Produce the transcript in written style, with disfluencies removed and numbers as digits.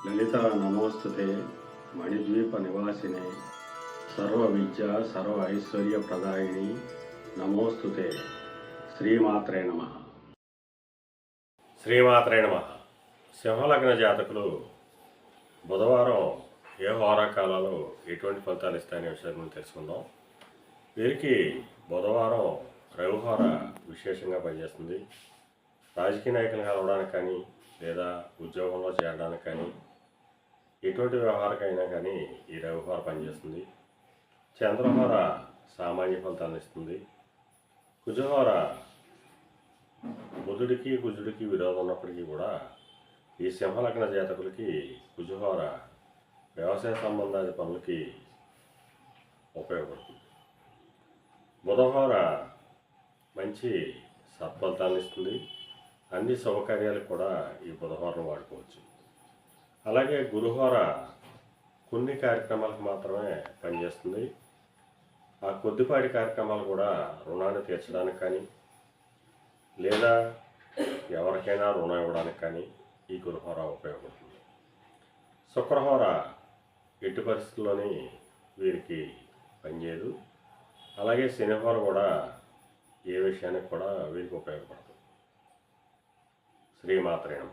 లలిత నమోస్తుతే మణిద్వీప నివాసినే సర్వ విద్య సర్వ ఐశ్వర్య ప్రదాయిని నమోస్తుతే. శ్రీమాత్రే నమ. శ్రీమాత్రే నమ. సింహలగ్న జాతకులు బుధవారం ఏ వారాకాలాలు ఎటువంటి ఫలితాలు ఇస్తాయనే విషయం గురించి తెలుసుకుందాం. వీరికి బుధవారం రవివార విశేషంగా పనిచేస్తుంది. రాజకీయ నాయకులు కలవడానికి కానీ లేదా ఉద్యోగంలో చేరడానికి కానీ ఎటువంటి వ్యవహారకైనా కానీ ఈ రవివారం పనిచేస్తుంది. చంద్రహార సామాన్య ఫలితాలను ఇస్తుంది. కుజహార బుధుడికి కుజుడికి విరోధం ఉన్నప్పటికీ కూడా ఈ సింహలగ్న జాతకులకి కుజహార వ్యవసాయ సంబంధాల పనులకి ఉపయోగపడుతుంది. బుధహార మంచి సత్ఫలితాలను ఇస్తుంది. అన్ని శుభకార్యాలకు కూడా ఈ బుధవారం వాడుకోవచ్చు. అలాగే గురువార కొన్ని కార్యక్రమాలకు మాత్రమే పనిచేస్తుంది. ఆ కొద్దిపాటి కార్యక్రమాలు కూడా రుణాన్ని తీర్చడానికి కానీ లేదా ఎవరికైనా రుణం ఇవ్వడానికి కానీ ఈ గురువార ఉపయోగపడుతుంది. శుక్రవార ఎట్టి పరిస్థితుల్లోని వీరికి పనిచేయదు. అలాగే శనివారం కూడా ఏ విషయానికి కూడా వీరికి ఉపయోగపడదు. శ్రీమాత్రే నమః.